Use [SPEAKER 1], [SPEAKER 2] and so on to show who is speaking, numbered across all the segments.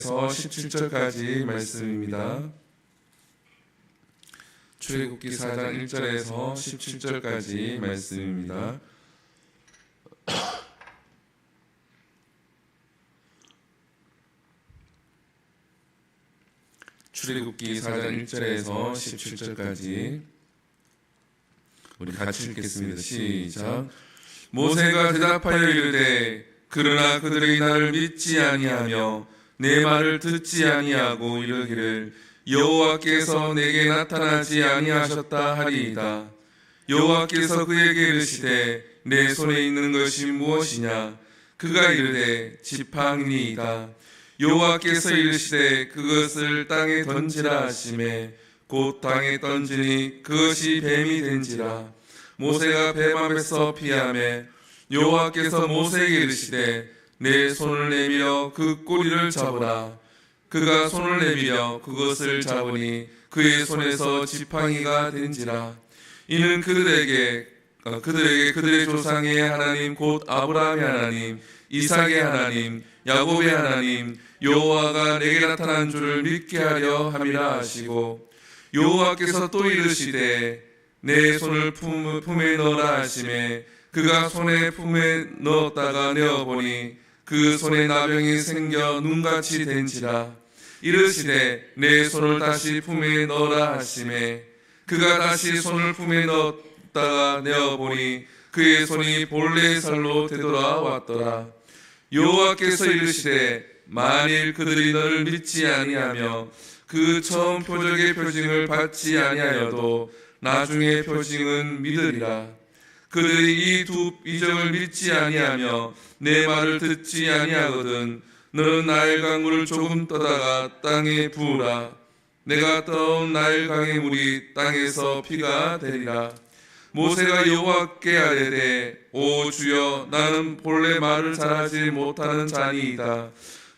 [SPEAKER 1] 17절까지 말씀입니다. 출애굽기 4장 1절에서 17절까지 말씀입니다. 출애굽기 4장 1절에서 17절까지 우리 같이 읽겠습니다. 시작. 모세가 대답하여 이르되 그러나 그들이 나를 믿지 아니하며 내 말을 듣지 아니하고 이르기를 여호와께서 내게 나타나지 아니하셨다 하리이다. 여호와께서 그에게 이르시되 내 손에 있는 것이 무엇이냐? 그가 이르되 지팡이니이다. 여호와께서 이르시되 그것을 땅에 던지라 하시매 곧 땅에 던지니 그것이 뱀이 된지라. 모세가 뱀 앞에서 피하매 여호와께서 모세에게 이르시되 내 손을 내밀어 그 꼬리를 잡으라. 그가 손을 내밀어 그것을 잡으니 그의 손에서 지팡이가 된지라. 이는 그들에게 그들의 조상의 하나님 곧 아브라함의 하나님, 이삭의 하나님, 야곱의 하나님 여호와가 내게 나타난 줄을 믿게 하려 함이라 하시고, 여호와께서 또 이르시되 내 손을 품에 넣으라 하시매 그가 손에 품에 넣었다가 내어보니 그 손에 나병이 생겨 눈같이 된지라. 이르시되 내 손을 다시 품에 넣으라 하시매 그가 다시 손을 품에 넣었다가 내어보니 그의 손이 본래의 살로 되돌아왔더라. 여호와께서 이르시되 만일 그들이 너를 믿지 아니하며 그 처음 표적의 표징을 받지 아니하여도 나중에 표징은 믿으리라. 그들이 이 두 이적을 믿지 아니하며 내 말을 듣지 아니하거든 너는 나일 강물을 조금 떠다가 땅에 부으라. 내가 떠온 나일 강의 물이 땅에서 피가 되리라. 모세가 여호와께 아뢰되 오 주여 나는 본래 말을 잘하지 못하는 자니이다.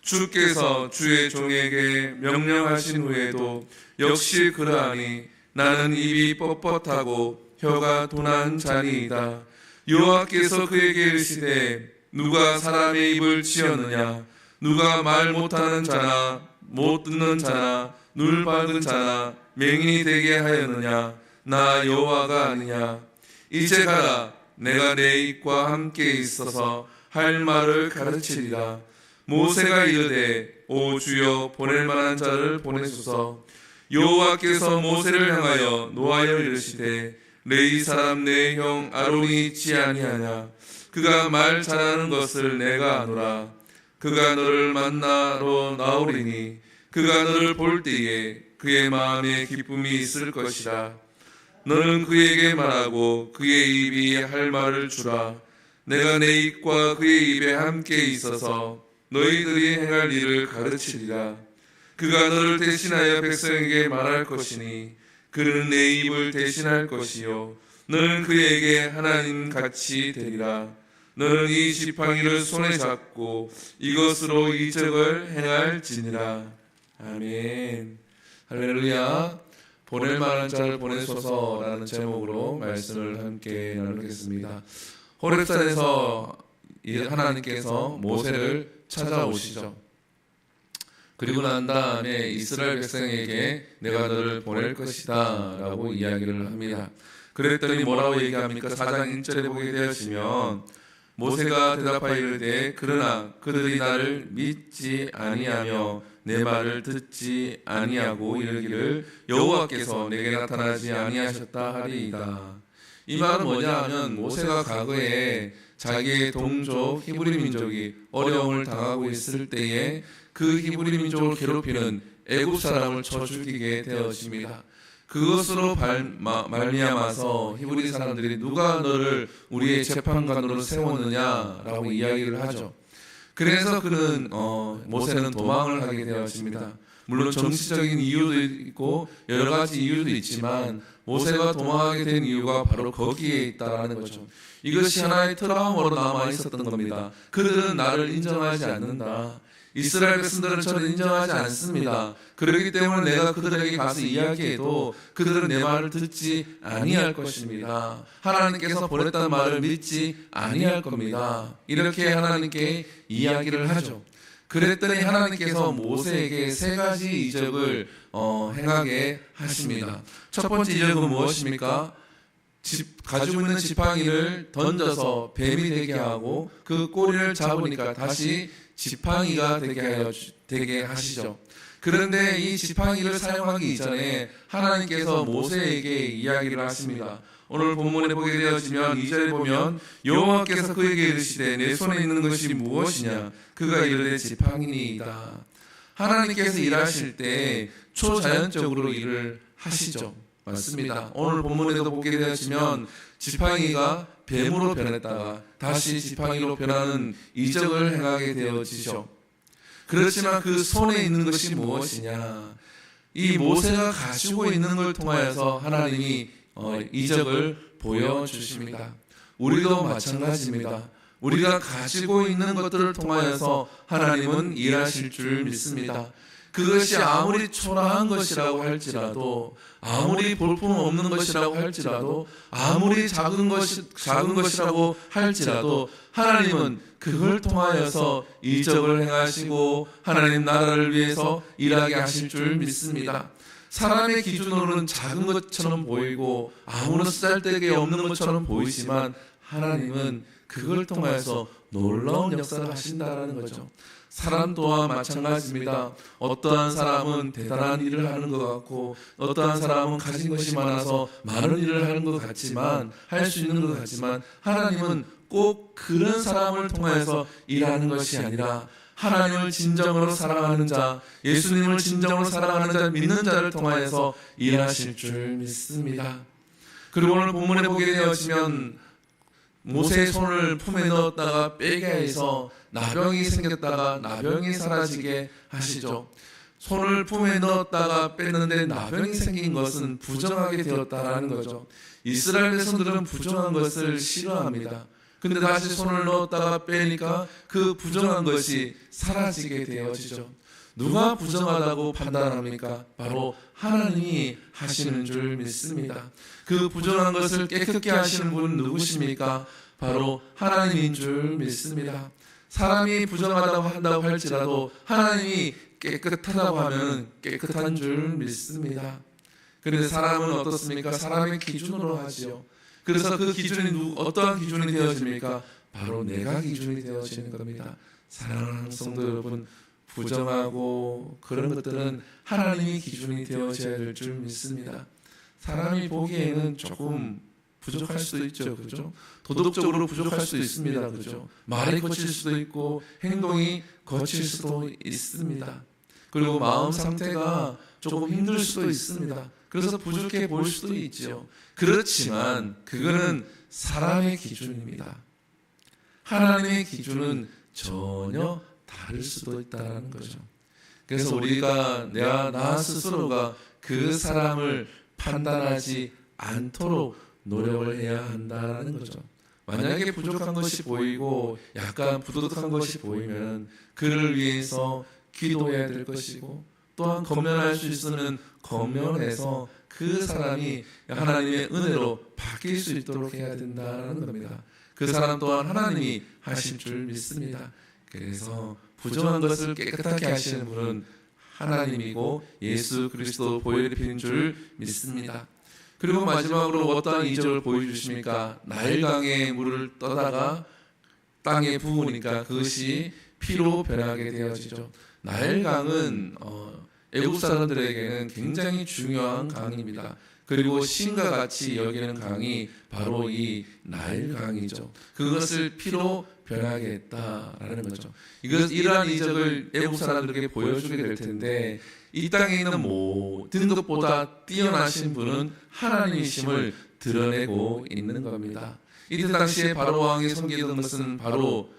[SPEAKER 1] 주께서 주의 종에게 명령하신 후에도 역시 그러하니 나는 입이 뻣뻣하고 혀가 둔한 자니이다. 여호와께서 그에게 이르시되 누가 사람의 입을 지었느냐? 누가 말 못하는 자나 못 듣는 자나 눈을 밝은 자나 맹인이 되게 하였느냐? 나 여호와가 아니냐? 이제 가라. 내가 내 입과 함께 있어서 할 말을 가르치리라. 모세가 이르되 오 주여 보낼 만한 자를 보내소서. 여호와께서 모세를 향하여 노하여 이르시되 레위 사람 내 형 아론이 있지 아니하냐? 그가 말 잘하는 것을 내가 아노라. 그가 너를 만나러 나오리니 그가 너를 볼 때에 그의 마음에 기쁨이 있을 것이라. 너는 그에게 말하고 그의 입이 할 말을 주라. 내가 내 입과 그의 입에 함께 있어서 너희들이 행할 일을 가르치리라. 그가 너를 대신하여 백성에게 말할 것이니 그는 내 입을 대신할 것이요 너는 그에게 하나님 같이 되리라. 너는 이 지팡이를 손에 잡고 이것으로 이적을 행할지니라. 아멘. 할렐루야. 보낼 만한 자를 보내소서라는 제목으로 말씀을 함께 나누겠습니다. 호렙산에서 하나님께서 모세를 찾아오시죠. 그리고 난 다음에 이스라엘 백성에게 내가 너를 보낼 것이다 라고 이야기를 합니다. 그랬더니 뭐라고 얘기합니까? 4장 1절에 보게 되었으면 모세가 대답하여 이르되 그러나 그들이 나를 믿지 아니하며 내 말을 듣지 아니하고 이르기를 여호와께서 내게 나타나지 아니하셨다 하리이다. 이 말은 뭐냐 하면 모세가 과거에 자기의 동족 히브리 민족이 어려움을 당하고 있을 때에 그 히브리 민족을 괴롭히는 애굽 사람을 쳐 죽이게 되었습니다. 그것으로 말미암아서 히브리 사람들이 누가 너를 우리의 재판관으로 세웠느냐라고 이야기를 하죠. 그래서 그는 모세는 도망을 하게 되었습니다. 물론 정치적인 이유도 있고 여러 가지 이유도 있지만 모세가 도망하게 된 이유가 바로 거기에 있다라는 거죠. 이것이 하나의 트라우마로 남아 있었던 겁니다. 그들은 나를 인정하지 않는다. 이스라엘 백성들은 저를 인정하지 않습니다. 그렇기 때문에 내가 그들에게 가서 이야기해도 그들은 내 말을 듣지 아니할 것입니다. 하나님께서 보냈다는 말을 믿지 아니할 겁니다. 이렇게 하나님께 이야기를 하죠. 그랬더니 하나님께서 모세에게 세 가지 이적을 행하게 하십니다. 첫 번째 이적은 무엇입니까? 가지고 있는 지팡이를 던져서 뱀이 되게 하고 그 꼬리를 잡으니까 다시 지팡이가 되게 하시죠. 그런데 이 지팡이를 사용하기 이전에 하나님께서 모세에게 이야기를 하십니다. 오늘 본문에 보게 되어지면 2절에 보면 여호와께서 그에게 이르시되 내 손에 있는 것이 무엇이냐? 그가 이르되 지팡이니이다. 하나님께서 일하실 때 초자연적으로 일을 하시죠. 맞습니다. 오늘 본문에도 보게 되어지면 지팡이가 뱀으로 변했다가 다시 지팡이로 변하는 이적을 행하게 되어지죠. 그렇지만 그 손에 있는 것이 무엇이냐? 이 모세가 가지고 있는 걸 통하여서 하나님이 이적을 보여주십니다. 우리도 마찬가지입니다. 우리가 가지고 있는 것들을 통하여서 하나님은 일하실 줄 믿습니다. 그것이 아무리 초라한 것이라고 할지라도, 아무리 볼품 없는 것이라고 할지라도, 아무리 작은 것이라고 할지라도 하나님은 그걸 통하여서 이적을 행하시고 하나님 나라를 위해서 일하게 하실 줄 믿습니다. 사람의 기준으로는 작은 것처럼 보이고 아무런 쓰잘데기 없는 것처럼 보이지만 하나님은 그걸 통하여서 놀라운 역사를 하신다는 거죠. 사람 또한 마찬가지입니다. 어떠한 사람은 대단한 일을 하는 것 같고 어떠한 사람은 가진 것이 많아서 많은 일을 하는 것 같지만 할 수 있는 것 같지만 하나님은 꼭 그런 사람을 통해서 일하는 것이 아니라 하나님을 진정으로 사랑하는 자, 예수님을 진정으로 사랑하는 자, 믿는 자를 통하여서 일하실 줄 믿습니다. 그리고 오늘 본문에 보게 되어지면 모세의 손을 품에 넣었다가 빼게 해서 나병이 생겼다가 나병이 사라지게 하시죠. 손을 품에 넣었다가 뺐는데 나병이 생긴 것은 부정하게 되었다라는 거죠. 이스라엘 백성들은 부정한 것을 싫어합니다. 근데 다시 손을 넣었다가 빼니까 그 부정한 것이 사라지게 되어지죠. 누가 부정하다고 판단합니까? 바로 하나님이 하시는 줄 믿습니다. 그 부정한 것을 깨끗게 하시는 분은 누구십니까? 바로 하나님인 줄 믿습니다. 사람이 부정하다고 한다고 할지라도 하나님이 깨끗하다고 하면 깨끗한 줄 믿습니다. 그런데 사람은 어떻습니까? 사람의 기준으로 하지요. 그래서 그 기준이 어떠한 기준이 되어집니까? 바로 내가 기준이 되어지는 겁니다. 사랑하는 성도 여러분, 부정하고 그런 것들은 하나님이 기준이 되어져야 될 줄 믿습니다. 사람이 보기에는 조금 부족할 수도 있죠, 그죠? 도덕적으로 부족할 수도 있습니다, 그죠? 말이 거칠 수도 있고 행동이 거칠 수도 있습니다. 그리고 마음 상태가 조금 힘들 수도 있습니다. 그래서 부족해 보일 수도 있죠. 그렇지만 그거는 사람의 기준입니다. 하나님의 기준은 전혀 다를 수도 있다는 거죠. 그래서 우리가 나 스스로가 그 사람을 판단하지 않도록 노력을 해야 한다는 거죠. 만약에 부족한 것이 보이고 약간 부족한 것이 보이면 그를 위해서 기도해야 될 것이고 또한 권면할 수 있으면 권면해서 그 사람이 하나님의 은혜로 바뀔 수 있도록 해야 된다는 겁니다. 그 사람 또한 하나님이 하실 줄 믿습니다. 그래서 부정한 것을 깨끗하게 하시는 분은 하나님이고 예수 그리스도 보혈이 피는 줄 믿습니다. 그리고 마지막으로 어떠한 이적을 보여주십니까? 나일강의 물을 떠다가 땅에 부으니까 그것이 피로 변하게 되어지죠. 나일강은 애국 사람들에게는 굉장히 중요한 강입니다. 그리고 신과 같이 여기는 강이 바로 이 나일강이죠. 그것을 피로 변하게 했다라는 거죠. 이러한 이적을 애국 사람들에게 보여주게 될 텐데 이 땅에 있는 모든 것보다 뛰어나신 분은 하나님이심을 드러내고 있는 겁니다. 이때 당시에 바로 왕이 섬기던 것은 바로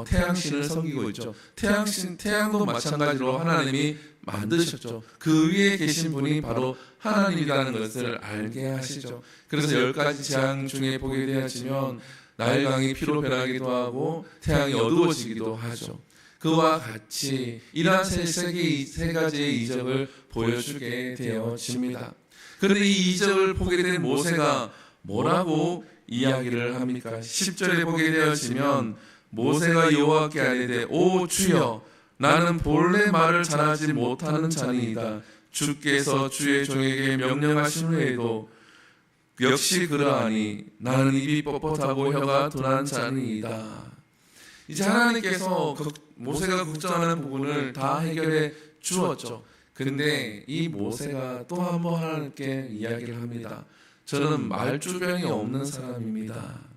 [SPEAKER 1] 태양신을 섬기고 있죠. 태양도 마찬가지로 하나님이 만드셨죠. 그 위에 계신 분이 바로 하나님이라는 것을 알게 하시죠. 그래서 10가지 재앙 중에 보게 되어지면 나일강이 피로 변하기도 하고 태양이 어두워지기도 하죠. 그와 같이 이러한 세 가지의 이적을 보여주게 되어집니다. 그런데 이 이적을 보게 된 모세가 뭐라고 이야기를 합니까? 10절에 보게 되어지면 모세가 여호와께 아뢰되 오 주여 나는 본래 말을 잘하지 못하는 자니이다. 주께서 주의 종에게 명령하신 후에도 역시 그러하니 나는 입이 뻣뻣하고 혀가 둔한 자니이다. 이제 하나님께서 모세가 걱정하는 부분을 다 해결해 주었죠. 근데 이 모세가 또 한 번 하나님께 이야기를 합니다. 저는 말주변이 없는 사람입니다.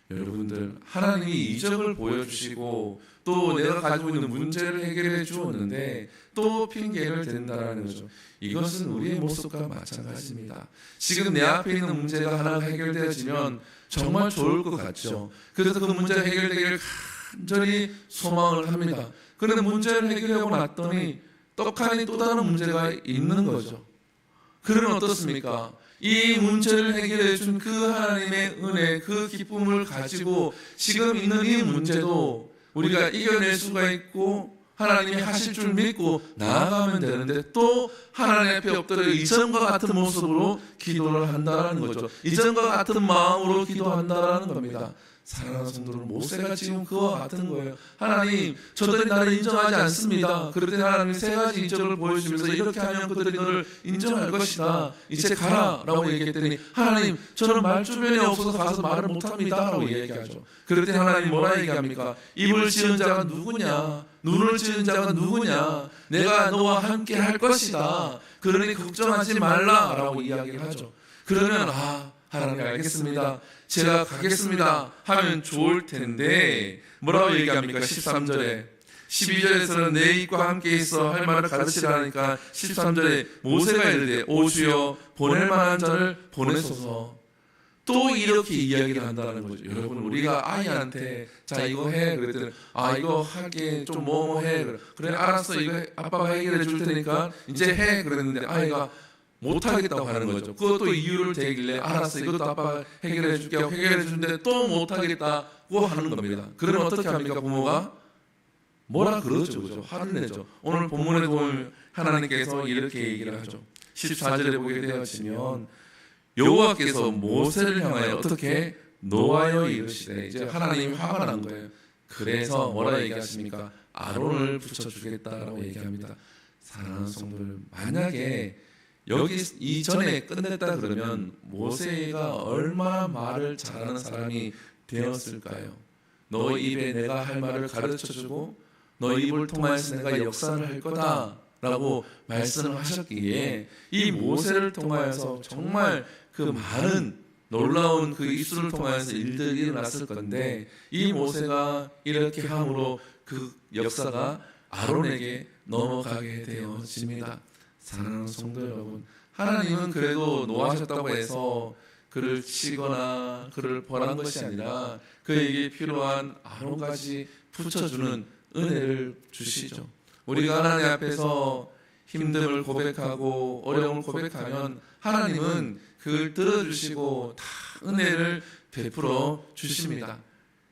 [SPEAKER 1] 여러분들, 하나님이 이적을 보여주시고 또 내가 가지고 있는 문제를 해결해 주었는데 또 핑계를 댄다는 거죠. 이것은 우리의 모습과 마찬가지입니다. 지금 내 앞에 있는 문제가 하나가 해결되어지면 정말 좋을 것 같죠. 그래서 그 문제가 해결되기를 간절히 소망을 합니다. 그런데 문제를 해결하고 났더니 떡하니 또 다른 문제가 있는 거죠. 그러면 어떻습니까? 이 문제를 해결해 준 그 하나님의 은혜, 그 기쁨을 가지고 지금 있는 이 문제도 우리가 이겨낼 수가 있고 하나님이 하실 줄 믿고 나아가면 되는데 또 하나님 앞에 엎드려 이전과 같은 모습으로 기도를 한다는 거죠. 이전과 같은 마음으로 기도한다는 겁니다. 사랑하는 성도들, 모세가 지금 그와 같은 거예요. 하나님, 저들이 나를 인정하지 않습니다. 그럴 때 하나님 세 가지 이적을 보여주면서 이렇게 하면 그들이 너를 인정할 것이다. 이제 가라 라고 얘기했더니 하나님, 저는 말주변이 없어서 가서 말을 못합니다 라고 얘기하죠. 그럴 때 하나님 뭐라 얘기합니까? 입을 지은 자가 누구냐? 눈을 지은 자가 누구냐? 내가 너와 함께 할 것이다. 그러니 걱정하지 말라 라고 이야기를 하죠. 그러면 하나님 알겠습니다. 제가 가겠습니다 하면 좋을 텐데 뭐라고 얘기합니까? 13절에 12절에서는 내 입과 함께 있어 할 말을 가르치라니까 13절에 모세가 이르되 오 주여 보낼 만한 자를 보내소서. 또 이렇게 이야기를 한다는 거죠. 여러분, 우리가 아이한테 자 이거 해 그랬더니 이거 하게 좀 뭐뭐 해 그래 알았어 이거 아빠가 해결해 줄 테니까 이제 해 그랬는데 아이가 못하겠다고 하는 거죠. 그것도 이유를 대길래 알았어 이것도 아빠가 해결해 줄게 하고 해결해 주는데 또 못하겠다고 하는 겁니다. 그러면 어떻게 합니까? 부모가 뭐라 그러죠. 그죠? 화를 내죠. 오늘 본문에 보면 하나님께서 이렇게 얘기를 하죠. 14절에 보게 되어지면 여호와께서 모세를 향하여 어떻게 노하여 이르시되, 이제 하나님이 화가 난 거예요. 그래서 뭐라 얘기하십니까? 아론을 붙여주겠다라고 얘기합니다. 사랑하는 성도들, 만약에 여기 이전에 끝냈다 그러면 모세가 얼마나 말을 잘하는 사람이 되었을까요? 너 입에 내가 할 말을 가르쳐주고 너 입을 통하여서 내가 역사를 할 거다 라고 말씀을 하셨기에 이 모세를 통하여서 정말 그 많은 놀라운 그 입술을 통하여서 일들이 일어났을 건데 이 모세가 이렇게 함으로 그 역사가 아론에게 넘어가게 되어집니다. 사랑하는 성도 여러분, 하나님은 그래도 노하셨다고 해서 그를 치거나 그를 벌한 것이 아니라 그에게 필요한 아론까지 붙여주는 은혜를 주시죠. 우리가 하나님 앞에서 힘듦을 고백하고 어려움을 고백하면 하나님은 그걸 들어주시고 다 은혜를 베풀어 주십니다.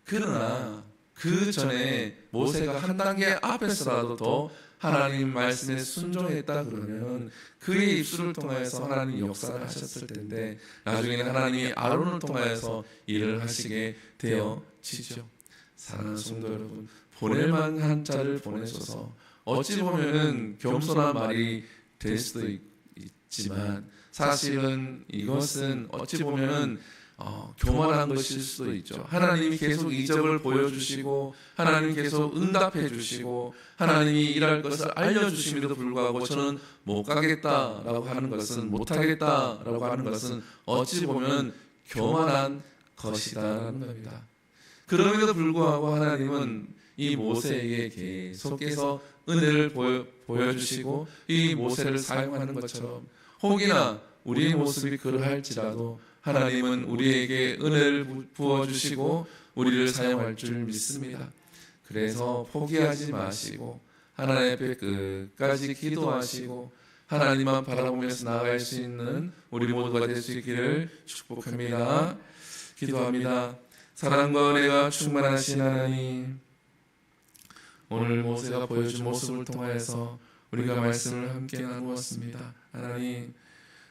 [SPEAKER 1] 그러나 그 전에 모세가 한 단계 앞에서라도 더 하나님 말씀에 순종했다 그러면 그의 입술을 통하여서 하나님 역사를 하셨을 텐데 나중에는 하나님이 아론을 통하여서 일을 하시게 되어지죠. 사랑하는 성도 여러분, 보낼 만한 자를 보내셔서 어찌 보면은 겸손한 말이 될 수도 있지만 사실은 이것은 어찌 보면은 교만한 것일 수도 있죠. 하나님이 계속 이적을 보여주시고 하나님이 계속 응답해 주시고 하나님이 일할 것을 알려주심에도 불구하고 저는 못 가겠다라고 하는 것은 못하겠다라고 하는 것은 어찌 보면 교만한 것이다라는 겁니다. 그럼에도 불구하고 하나님은 이 모세에게 계속해서 은혜를 보여주시고 이 모세를 사용하는 것처럼 혹이나 우리의 모습이 그러할지라도 하나님은 우리에게 은혜를 부어주시고 우리를 사용할 줄 믿습니다. 그래서 포기하지 마시고 하나님 앞에 끝까지 기도하시고 하나님만 바라보면서 나아갈 수 있는 우리 모두가 될 수 있기를 축복합니다. 기도합니다. 사랑과 은혜가 충만하신 하나님, 오늘 모세가 보여준 모습을 통하여서 우리가 말씀을 함께 나누었습니다. 하나님,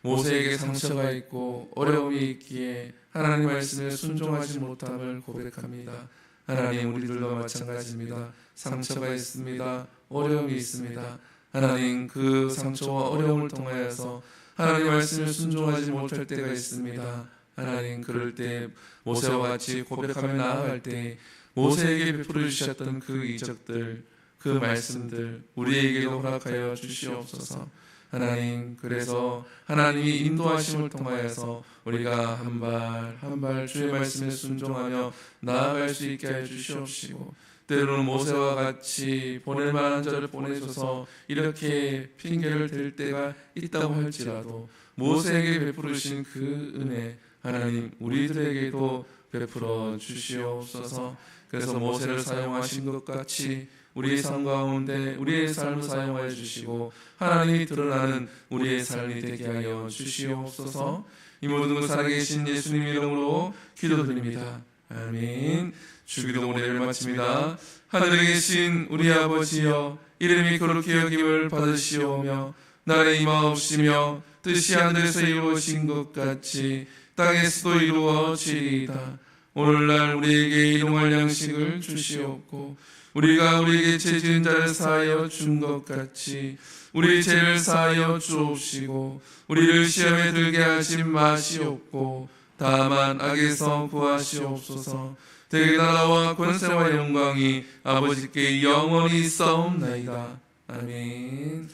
[SPEAKER 1] 모세에게 상처가 있고 어려움이 있기에 하나님 말씀에 순종하지 못함을 고백합니다. 하나님, 우리들과 마찬가지입니다. 상처가 있습니다. 어려움이 있습니다. 하나님, 그 상처와 어려움을 통하여서 하나님 말씀을 순종하지 못할 때가 있습니다. 하나님, 그럴 때 모세와 같이 고백하며 나아갈 때 모세에게 베풀어 주셨던 그 이적들, 그 말씀들 우리에게도 허락하여 주시옵소서. 하나님, 그래서 하나님이 인도하심을 통하여서 우리가 한 발 한 발 주의 말씀에 순종하며 나아갈 수 있게 해 주시옵시고, 때로는 모세와 같이 보낼 만한 자를 보내줘서 이렇게 핑계를 댈 때가 있다고 할지라도 모세에게 베풀으신 그 은혜 하나님 우리들에게도 베풀어 주시옵소서. 그래서 모세를 사용하신 것 같이 우리의 삶 가운데 우리의 삶을 사용하여 주시고 하나님이 드러나는 우리의 삶이 되게 하여 주시옵소서. 이 모든 것 살아계신 예수님 이름으로 기도드립니다. 아멘. 주기도 오늘을 마칩니다. 하늘에 계신 우리 아버지여, 이름이 거룩히 여김을 받으시오며 나라의 임하옵시며 뜻이 하늘에서 이루어진 것 같이 땅에서도 이루어지이다. 오늘날 우리에게 일용할 양식을 주시옵고 우리가 우리에게 죄 지은 자를 사하여 준 것 같이 우리 죄를 사하여 주옵시고 우리를 시험에 들게 하지 마시옵고 다만 악에서 구하시옵소서. 대개 나라와 권세와 영광이 아버지께 영원히 있사옵나이다. 아멘.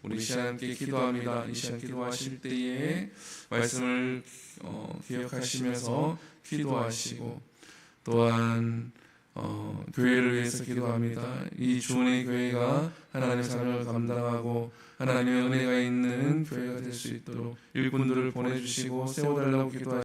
[SPEAKER 1] 우리 시간 함께 기도합니다. 이 시간 기도하실 때에 말씀을 기억하시면서 기도하시고 또한 교회를 위해서 기도합니다. 이 주은의 교회가 하나님의 사명을 감당하고 하나님의 은혜가 있는 교회가 될 수 있도록 일꾼들을 보내주시고 세워달라고 기도하십니다.